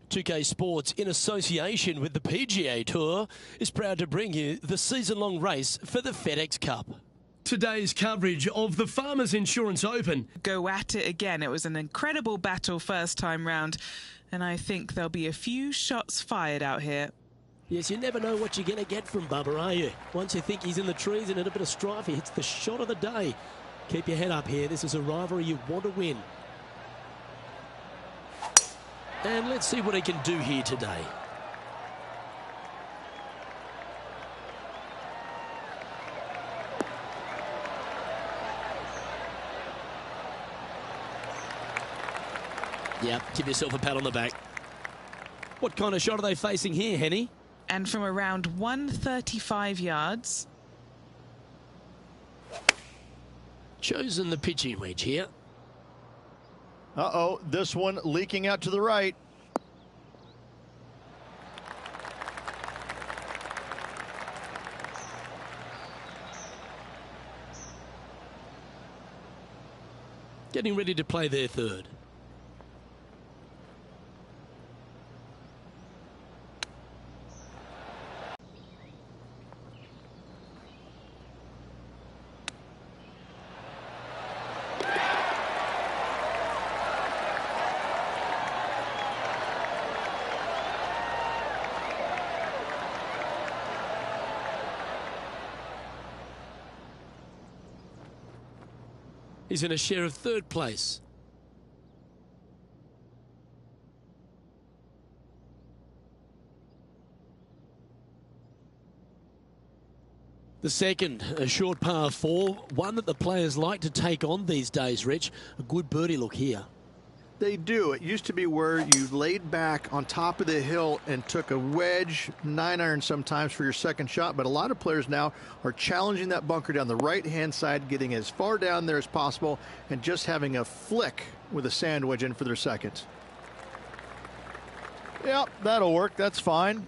2K Sports, in association with the PGA Tour, is proud to bring you the season-long race for the FedEx Cup. Today's coverage of the Farmers Insurance Open. Go at it again. It was an incredible battle first time round, and I think there'll be a few shots fired out here. Yes, you never know what you're going to get from Bubba, are you? Once you think he's in the trees and in a bit of strife, he hits the shot of the day. Keep your head up here. This is a rivalry you want to win. And let's see what he can do here today. Yeah, give yourself a pat on the back. What kind of shot are they facing here, Henny? And from around 135 yards. Chosen the pitching wedge here. Uh-oh, this one leaking out to the right. Getting ready to play their third. He's in a share of third place. The second, a short par 4, one that the players like to take on these days, Rich. A good birdie look here. They do. It used to be where you laid back on top of the hill and took a wedge, 9-iron sometimes for your second shot, but a lot of players now are challenging that bunker down the right-hand side, getting as far down there as possible, and just having a flick with a sand wedge in for their second. Yep, that'll work. That's fine.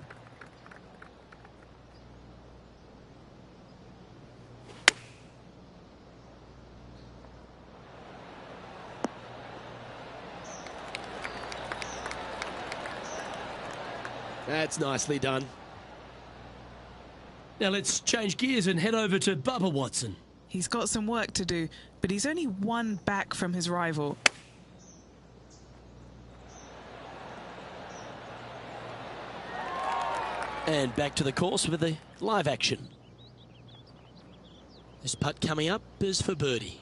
That's nicely done. Now let's change gears and head over to Bubba Watson. He's got some work to do, but he's only one back from his rival. And back to the course with the live action. This putt coming up is for birdie.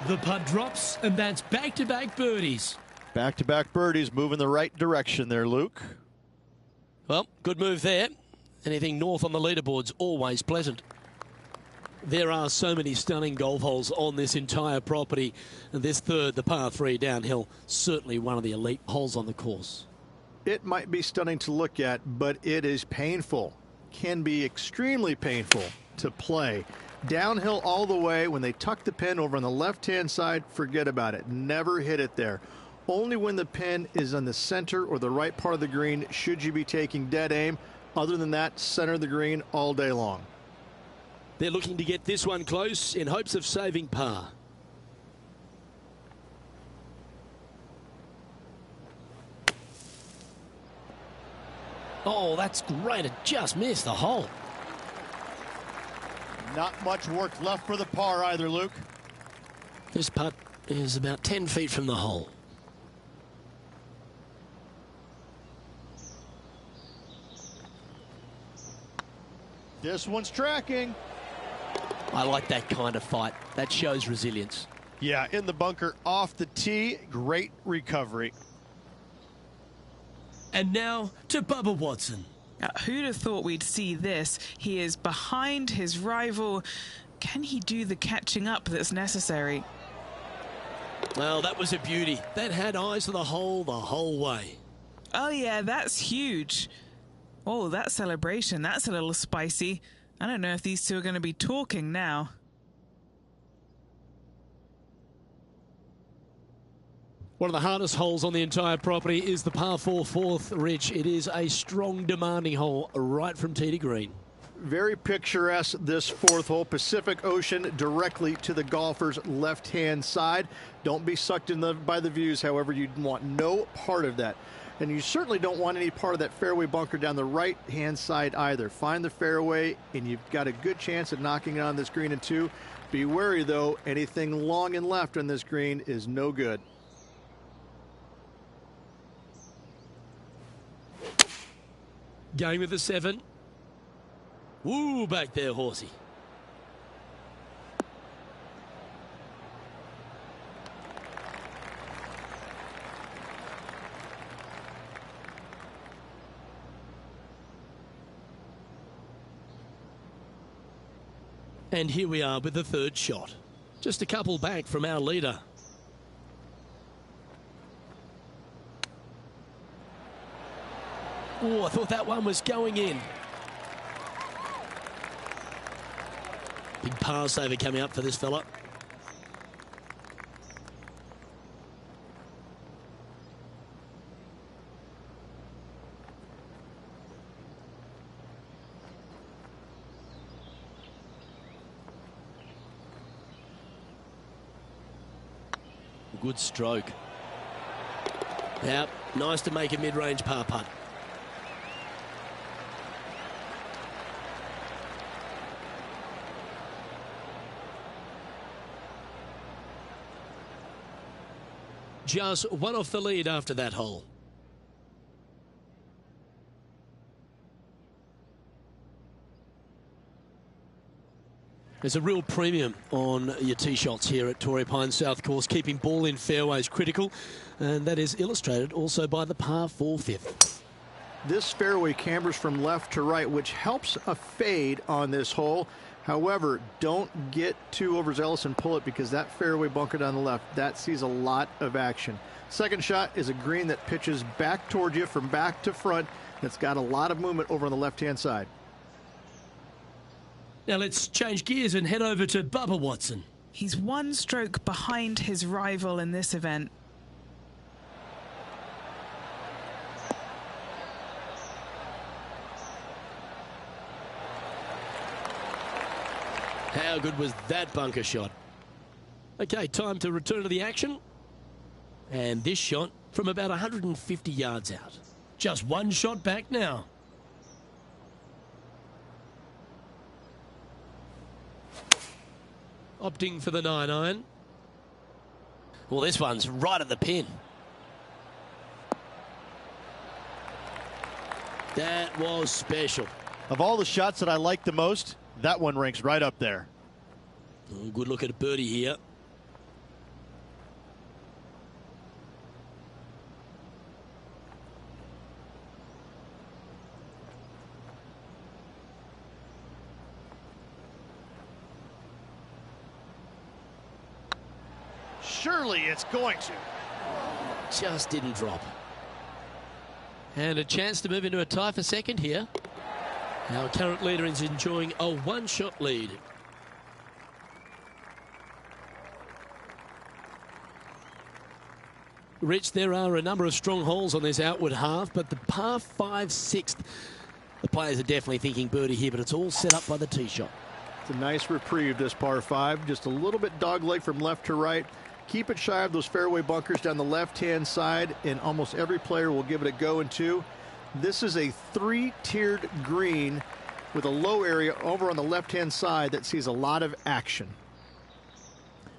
The putt drops, and that's back-to-back birdies. Back-to-back birdies, moving the right direction there, Luke. Well, good move there. Anything north on the leaderboard's always pleasant. There are so many stunning golf holes on this entire property. And this third, the par 3 downhill, certainly one of the elite holes on the course. It might be stunning to look at, but it is painful. Can be extremely painful to play. Downhill all the way. When they tuck the pin over on the left-hand side, forget about it. Never hit it there. Only when the pin is on the center or the right part of the green should you be taking dead aim. Other than that, center of the green all day long. They're looking to get this one close in hopes of saving par. Oh, that's great. It just missed the hole. Not much work left for the par either, Luke. This putt is about 10 feet from the hole. This one's tracking. I like that kind of fight. That shows resilience. Yeah, in the bunker off the tee. Great recovery. And now to Bubba Watson. Who'd have thought we'd see this? He is behind his rival. Can he do the catching up that's necessary? Well, that was a beauty. That had eyes for the whole way. Oh, yeah, that's huge. Oh, that celebration, that's a little spicy. I don't know if these two are going to be talking now. One of the hardest holes on the entire property is the par 4 fourth, Rich. It is a strong, demanding hole right from tee to green. Very picturesque, this fourth hole. Pacific Ocean directly to the golfer's left-hand side. Don't be sucked in by the views, however. You want no part of that. And you certainly don't want any part of that fairway bunker down the right-hand side either. Find the fairway, and you've got a good chance at knocking it on this green in two. Be wary, though. Anything long and left on this green is no good. Going with the 7. Woo, back there, Horsey. And here we are with the third shot. Just a couple back from our leader. Oh, I thought that one was going in. Big pass over coming up for this fella. Good stroke. Yep, nice to make a mid-range par putt. Just one off the lead after that hole. There's a real premium on your tee shots here at Torrey Pines South Course. Keeping ball in fairways critical, and that is illustrated also by the par 4 fifth. This fairway cambers from left to right, which helps a fade on this hole. However, don't get too overzealous and pull it, because that fairway bunker down the left, that sees a lot of action. Second shot is a green that pitches back toward you from back to front. That's got a lot of movement over on the left-hand side. Now let's change gears and head over to Bubba Watson. He's one stroke behind his rival in this event. How good was that bunker shot? Okay, time to return to the action. And this shot from about 150 yards out. Just one shot back now. Opting for the 9-iron. Well, this one's right at the pin. That was special. Of all the shots that I like the most, that one ranks right up there. Oh, good look at a birdie here. Surely it's going to. Just didn't drop. And a chance to move into a tie for second here. Our current leader is enjoying a one-shot lead. Rich, there are a number of strong holes on this outward half, but the par 5 6th, the players are definitely thinking birdie here, but it's all set up by the tee shot. It's a nice reprieve, this par 5. Just a little bit dogleg from left to right. Keep it shy of those fairway bunkers down the left-hand side, and almost every player will give it a go in two. This is a 3-tiered green with a low area over on the left-hand side that sees a lot of action.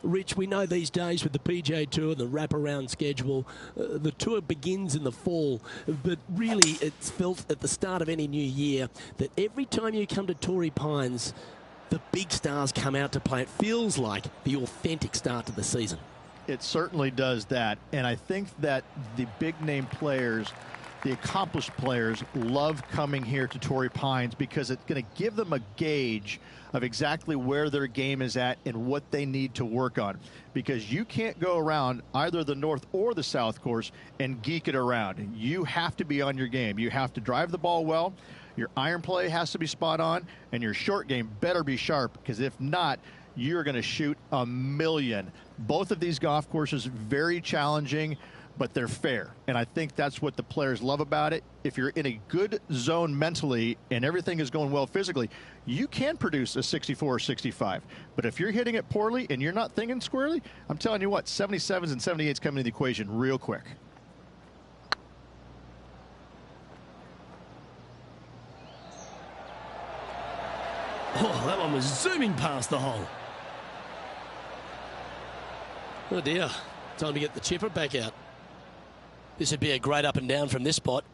Rich, we know these days with the PGA Tour, the wraparound schedule, the tour begins in the fall, but really it's felt at the start of any new year that every time you come to Torrey Pines, the big stars come out to play. It feels like the authentic start to the season. It certainly does that, and I think that the big-name players, the accomplished players, love coming here to Torrey Pines because it's going to give them a gauge of exactly where their game is at and what they need to work on. Because you can't go around either the North or the South course and geek it around. You have to be on your game. You have to drive the ball well. Your iron play has to be spot on, and your short game better be sharp, because if not, you're going to shoot a million. Both of these golf courses very challenging, but they're fair. And I think that's what the players love about it. If you're in a good zone mentally and everything is going well physically, you can produce a 64 or 65. But if you're hitting it poorly and you're not thinking squarely, I'm telling you what, 77s and 78s come into the equation real quick. Oh, that one was zooming past the hole. Oh dear, time to get the chipper back out. This would be a great up and down from this spot.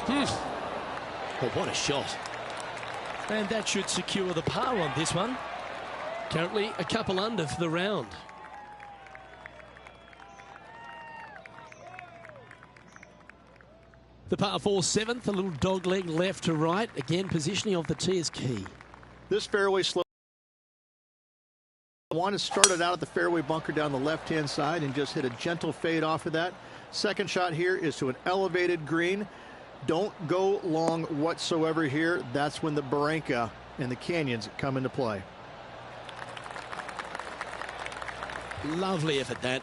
Oh, what a shot. And that should secure the par on this one. Currently a couple under for the round. The par 4 7th, a little dog leg left to right. Again, positioning of the tee is key. This fairway slope. One is started out at the fairway bunker down the left-hand side and just hit a gentle fade off of that. Second shot here is to an elevated green. Don't go long whatsoever here. That's when the Barranca and the canyons come into play. Lovely effort that.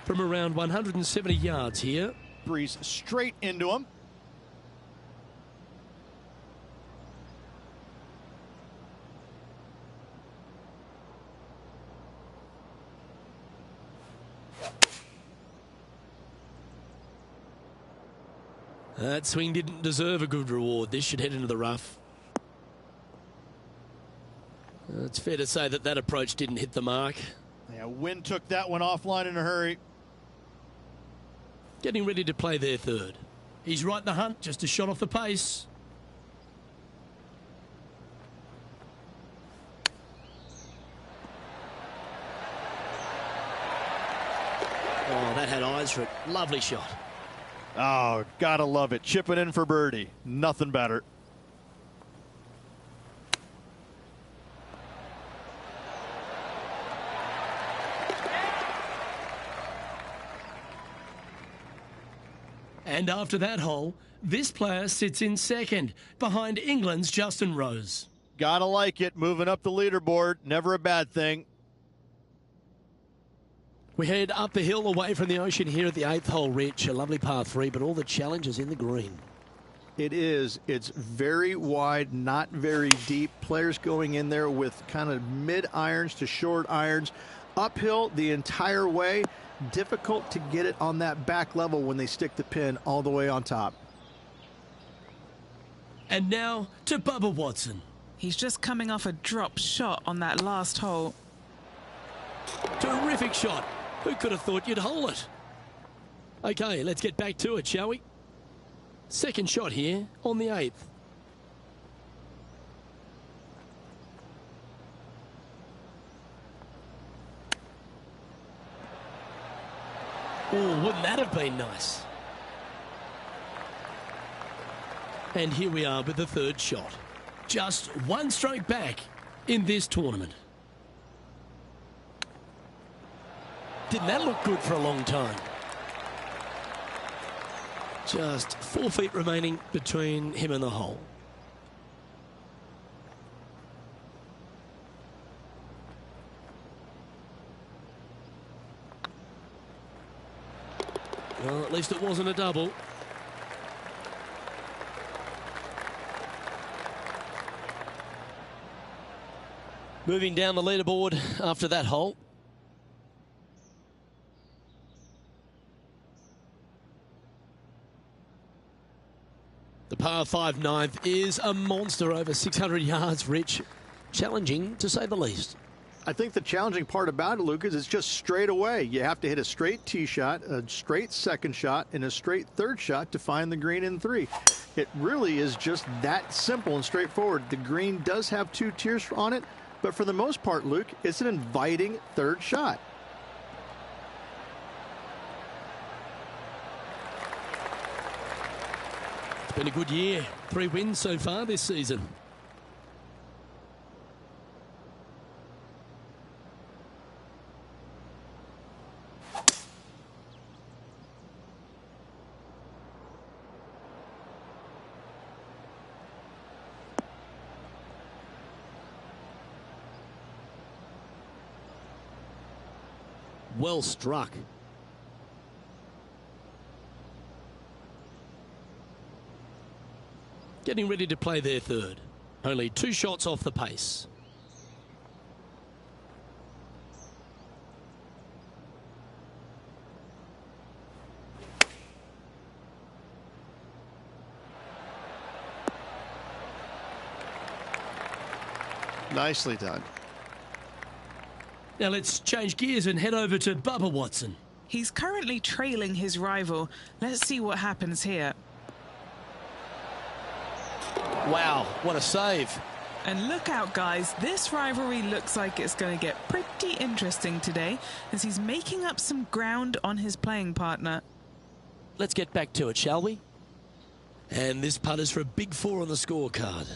From around 170 yards here. Breeze straight into him. That swing didn't deserve a good reward. This should head into the rough. It's fair to say that that approach didn't hit the mark. Yeah, wind took that one offline in a hurry. Getting ready to play their third. He's right in the hunt, just a shot off the pace. Oh, that had eyes for it. Lovely shot. Oh, gotta love it. Chipping in for birdie. Nothing better. And after that hole, this player sits in second, behind England's Justin Rose. Gotta like it. Moving up the leaderboard. Never a bad thing. We head up the hill away from the ocean here at the 8th hole, Rich. A lovely par 3, but all the challenges in the green. It is. It's very wide, not very deep. Players going in there with kind of mid irons to short irons. Uphill the entire way. Difficult to get it on that back level when they stick the pin all the way on top. And now to Bubba Watson. He's just coming off a drop shot on that last hole. Terrific shot. Who could have thought you'd hole it? Okay, let's get back to it, shall we? Second shot here on the 8th. Oh, wouldn't that have been nice? And here we are with the third shot. Just one stroke back in this tournament. Didn't that look good for a long time? Just 4 feet remaining between him and the hole. Well, at least it wasn't a double. Moving down the leaderboard after that hole. The par 5 9th is a monster, over 600 yards, Rich. Challenging, to say the least. I think the challenging part about it, Luke, is it's just straight away. You have to hit a straight tee shot, a straight second shot, and a straight third shot to find the green in 3. It really is just that simple and straightforward. The green does have 2 tiers on it, but for the most part, Luke, it's an inviting third shot. It's been a good year. 3 wins so far this season. well struck. Getting ready to play their third. Only 2 shots off the pace. Nicely done. Now let's change gears and head over to Bubba Watson. He's currently trailing his rival. Let's see what happens here. Wow, what a save. And look out, guys. This rivalry looks like it's going to get pretty interesting today as he's making up some ground on his playing partner. Let's get back to it, shall we? And this putt is for a big 4 on the scorecard.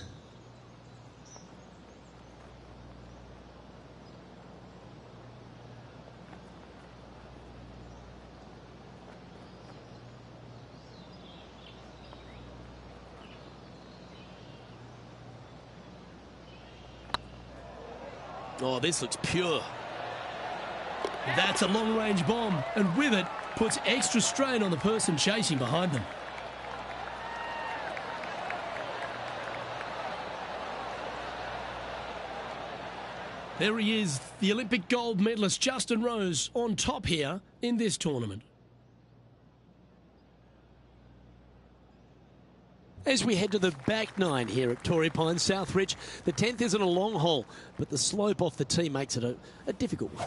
Oh, this looks pure. That's a long-range bomb, and with it, puts extra strain on the person chasing behind them. There he is, the Olympic gold medalist Justin Rose, on top here in this tournament. As we head to the back 9 here at Torrey Pines Southridge, the 10th isn't a long hole, but the slope off the tee makes it a difficult one.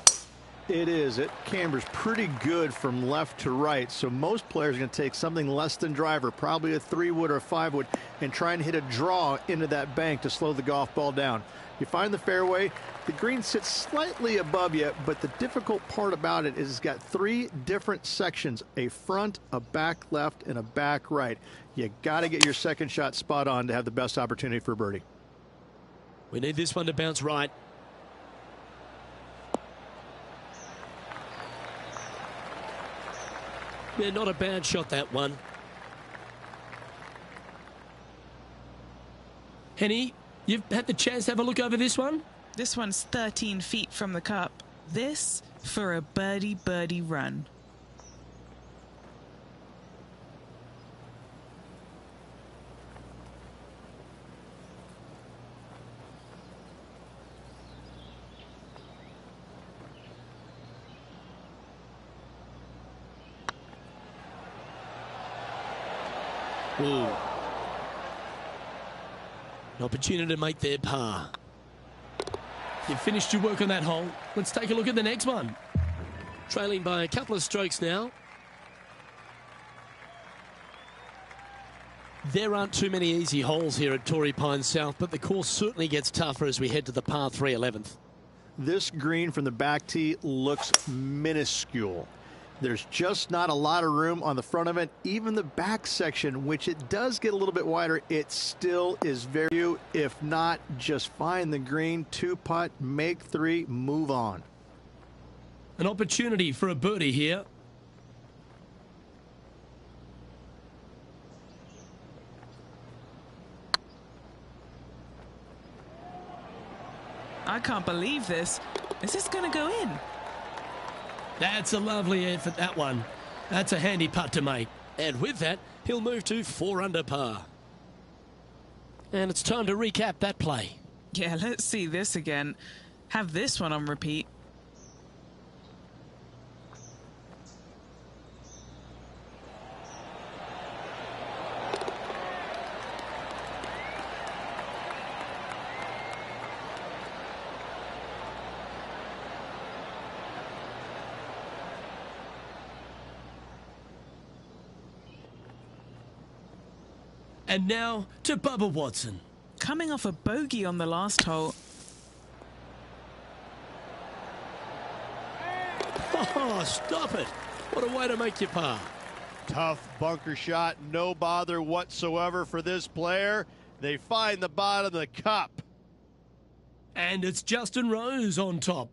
It is. It cambers pretty good from left to right, so most players are going to take something less than driver, probably a 3-wood or a 5-wood, and try and hit a draw into that bank to slow the golf ball down. You find the fairway, the green sits slightly above you, but the difficult part about it is it's got 3 different sections, a front, a back left, and a back right. You got to get your second shot spot on to have the best opportunity for birdie. We need this one to bounce right. Yeah, not a bad shot, that one. Henny, you've had the chance to have a look over this one? This one's 13 feet from the cup. This for a birdie run. Ooh. An opportunity to make their par. You've finished your work on that hole. Let's take a look at the next one. Trailing by a couple of strokes now. There aren't too many easy holes here at Torrey Pines South, but the course certainly gets tougher as we head to the par 3 11th. This green from the back tee looks minuscule. There's just not a lot of room on the front of it. Even the back section, which it does get a little bit wider, it still is very, if not, just find the green, 2-putt, make 3, move on. An opportunity for a birdie here. I can't believe this. Is this going to go in? That's a lovely effort, that one. That's a handy putt to make. And with that, he'll move to 4 under par. And it's time to recap that play. Yeah, let's see this again. Have this one on repeat. And now to Bubba Watson. Coming off a bogey on the last hole. Oh, stop it. What a way to make your par. Tough bunker shot, no bother whatsoever for this player. They find the bottom of the cup. And it's Justin Rose on top.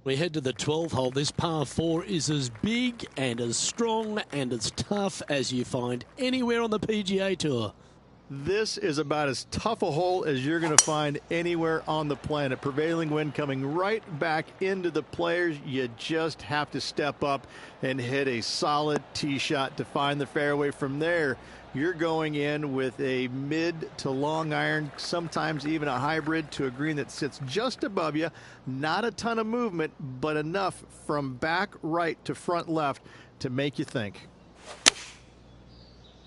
We head to the 12th hole. This par 4 is as big and as strong and as tough as you find anywhere on the PGA Tour. This is about as tough a hole as you're going to find anywhere on the planet. Prevailing wind coming right back into the players. You just have to step up and hit a solid tee shot to find the fairway. From there, you're going in with a mid to long iron, sometimes even a hybrid, to a green that sits just above you. Not a ton of movement, but enough from back right to front left to make you think.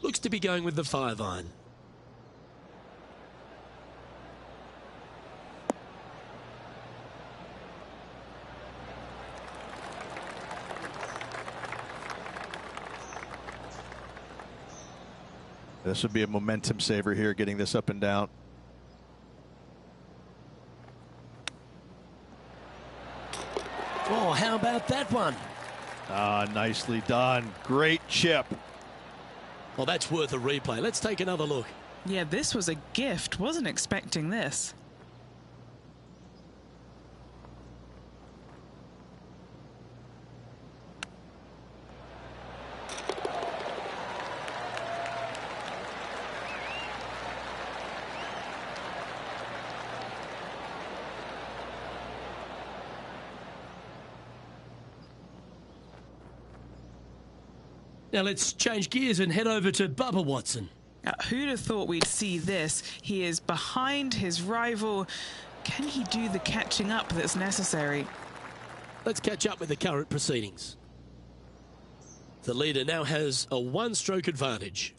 Looks to be going with the 5-iron. This would be a momentum saver here, getting this up and down. Oh, how about that one? Ah, nicely done. Great chip. Well, that's worth a replay. Let's take another look. Yeah, this was a gift. Wasn't expecting this. Now let's change gears and head over to Bubba Watson. Who'd have thought we'd see this? He is behind his rival. Can he do the catching up that's necessary? Let's catch up with the current proceedings. The leader now has a one-stroke advantage.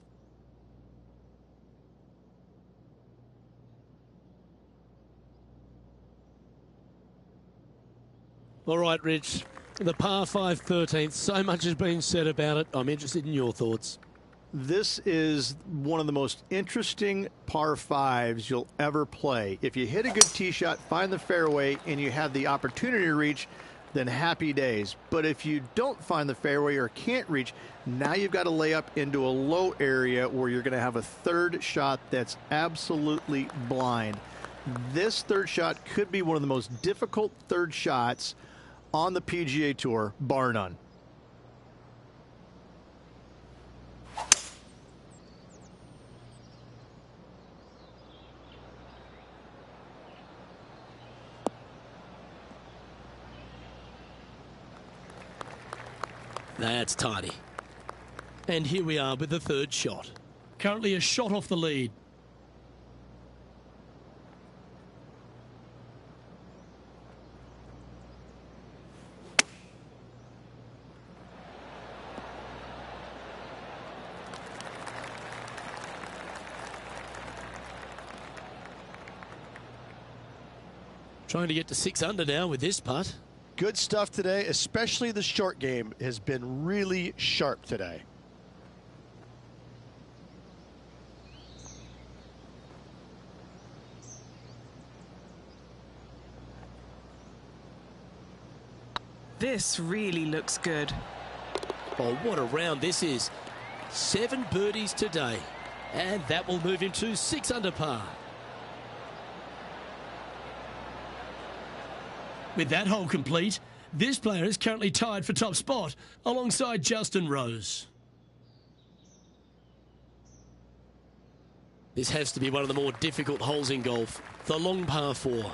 All right, Rich. The par 5 13th. So much has been said about it. I'm interested in your thoughts. This is one of the most interesting par 5s you'll ever play. If you hit a good tee shot, find the fairway, and you have the opportunity to reach, then happy days. But if you don't find the fairway or can't reach, now you've got to lay up into a low area where you're going to have a third shot that's absolutely blind. This third shot could be one of the most difficult third shots on the PGA Tour, bar none. That's tidy. And here we are with the third shot. Currently a shot off the lead. Trying to get to 6 under now with this putt. Good stuff today, especially the short game has been really sharp today. This really looks good. Oh, what a round this is. 7 birdies today. And that will move him to 6 under par. With that hole complete, this player is currently tied for top spot alongside Justin Rose. This has to be one of the more difficult holes in golf. The long par 4.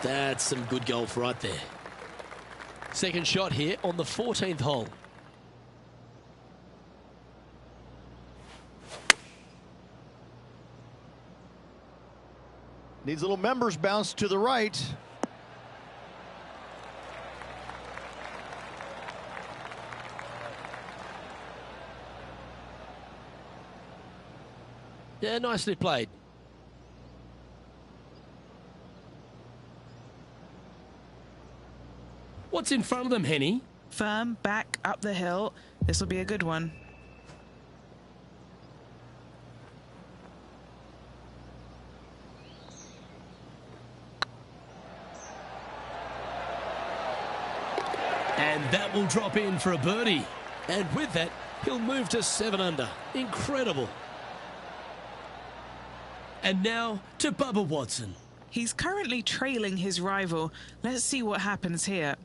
That's some good golf right there. Second shot here on the 14th hole. Needs a little members bounce to the right. Yeah, nicely played. What's in front of them, Henny? Firm back up the hill. This will be a good one. And that will drop in for a birdie. And with that, he'll move to 7 under. Incredible. And now to Bubba Watson. He's currently trailing his rival. Let's see what happens here.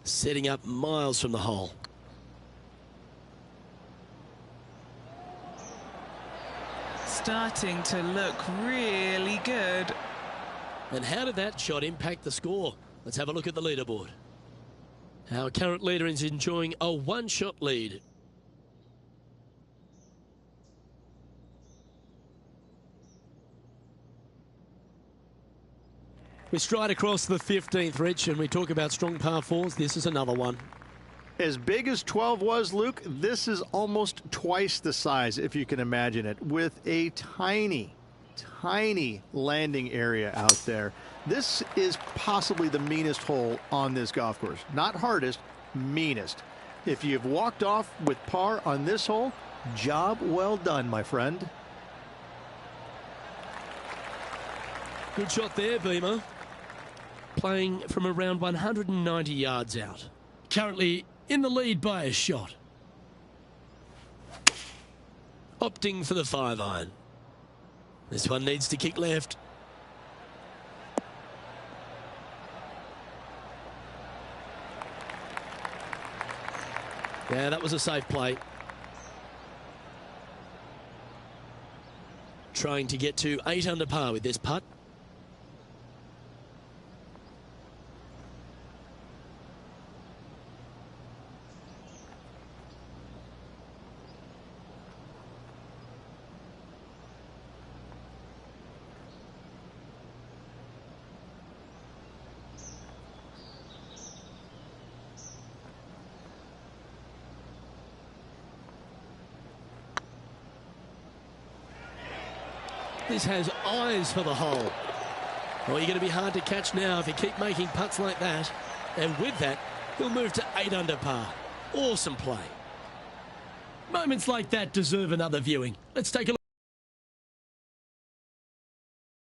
Setting up miles from the hole. Starting to look really good. And how did that shot impact the score? Let's have a look at the leaderboard. Our current leader is enjoying a 1-shot lead. We stride across the 15th, Rich, and we talk about strong par 4s. This is another one. As big as 12 was, Luke, this is almost twice the size, if you can imagine it, with a tiny landing area out there. This is possibly the meanest hole on this golf course. Not hardest, meanest. If you've walked off with par on this hole, job well done, my friend. Good shot there, Beamer. Playing from around 190 yards out. Currently in the lead by a shot. Opting for the 5-iron. This one needs to kick left. Yeah, that was a safe play. Trying to get to 8 under par with this putt. This has eyes for the hole. Well, you're going to be hard to catch now if you keep making putts like that. And with that, he'll move to 8 under par. Awesome play. Moments like that deserve another viewing. Let's take a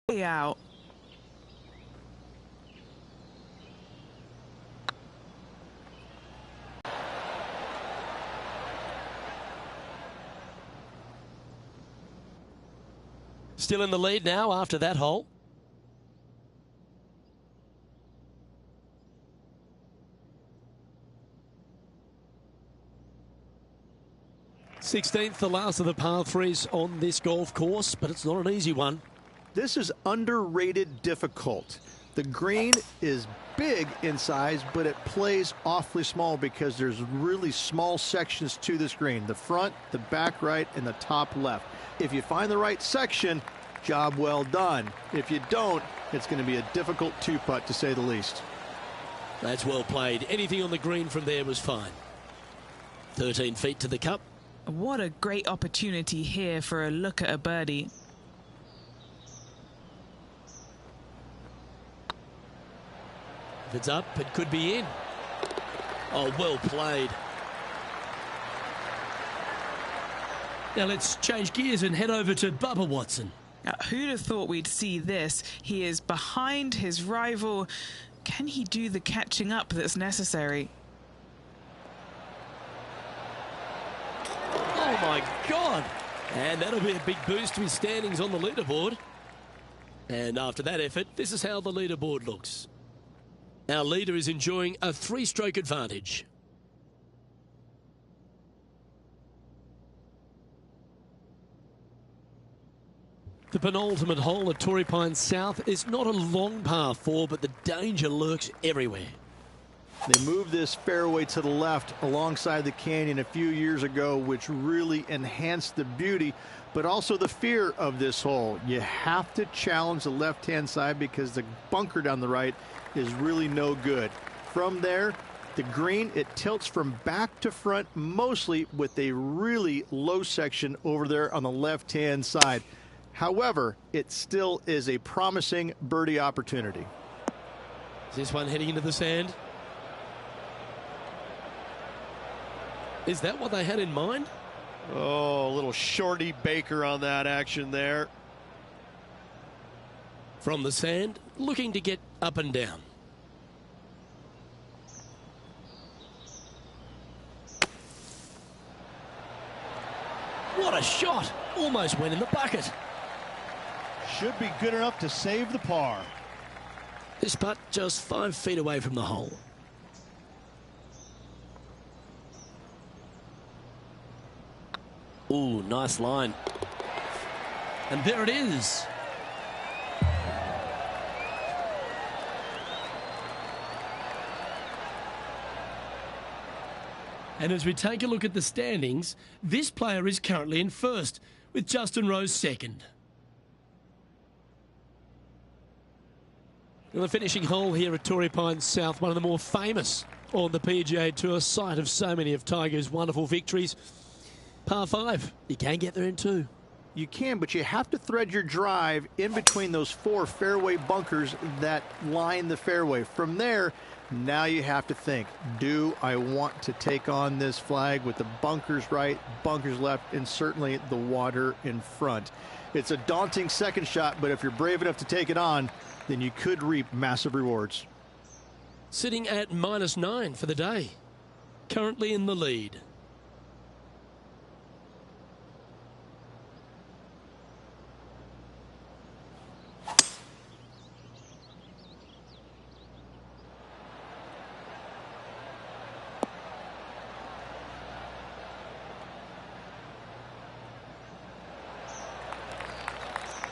look. Out. Still in the lead now after that hole. .16th, the last of the par 3s on this golf course, but it's not an easy one. This is underrated difficult. The green is big in size, but it plays awfully small because there's really small sections to this green. The front, the back right, and the top left. If you find the right section, job well done. If you don't, it's going to be a difficult 2-putt to say the least. That's well played. Anything on the green from there was fine. 13 feet to the cup. What a great opportunity here for a look at a birdie. If it's up, it could be in. Oh, well played. Now let's change gears and head over to Bubba Watson. Now, who'd have thought we'd see this? He is behind his rival. Can he do the catching up that's necessary? Oh my God! And that'll be a big boost to his standings on the leaderboard. And after that effort, this is how the leaderboard looks. Our leader is enjoying a 3-stroke advantage. The penultimate hole at Torrey Pines South is not a long par 4, but the danger lurks everywhere. They moved this fairway to the left alongside the canyon a few years ago, which really enhanced the beauty, but also the fear of this hole. You have to challenge the left-hand side because the bunker down the right is really no good. From there, the green, it tilts from back to front, mostly with a really low section over there on the left-hand side. However, it still is a promising birdie opportunity. Is this one heading into the sand? Is that what they had in mind? Oh, a little shorty Baker on that action there. From the sand, looking to get up and down. What a shot! Almost went in the bucket. Should be good enough to save the par. This putt just 5 feet away from the hole. Ooh, nice line. And there it is. And as we take a look at the standings, this player is currently in first, with Justin Rose second. And the finishing hole here at Torrey Pines South, one of the more famous on the PGA Tour, site of so many of Tiger's wonderful victories. Par 5, you can get there in 2. You can, but you have to thread your drive in between those 4 fairway bunkers that line the fairway. From there, now you have to think, do I want to take on this flag with the bunkers right, bunkers left, and certainly the water in front? It's a daunting second shot, but if you're brave enough to take it on, then you could reap massive rewards. Sitting at -9 for the day. Currently in the lead.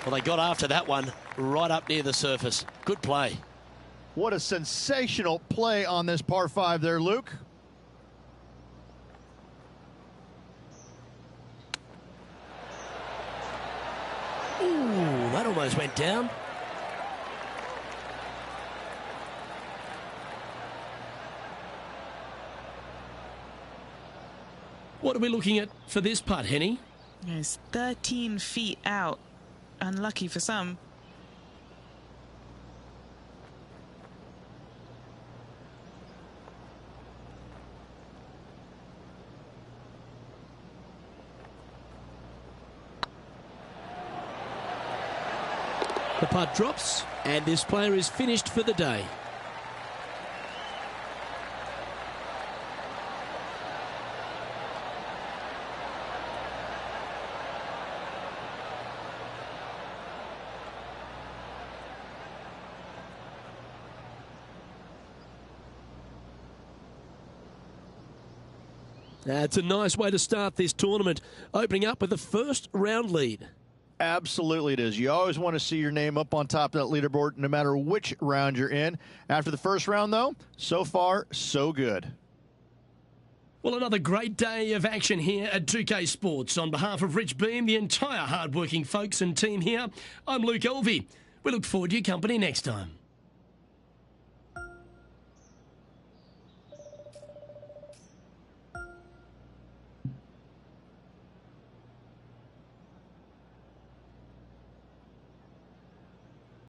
Well, they got after that one right up near the surface. Good play. What a sensational play on this par 5 there, Luke. Ooh, that almost went down. What are we looking at for this putt, Henny? It's 13 feet out. Unlucky for some. The putt drops, and this player is finished for the day. That's a nice way to start this tournament, opening up with the first round lead. Absolutely it is. You always want to see your name up on top of that leaderboard, no matter which round you're in. After the first round, though, so far, so good. Well, another great day of action here at 2K Sports. On behalf of Rich Beam, the entire hard-working folks and team here, I'm Luke Elvey. We look forward to your company next time.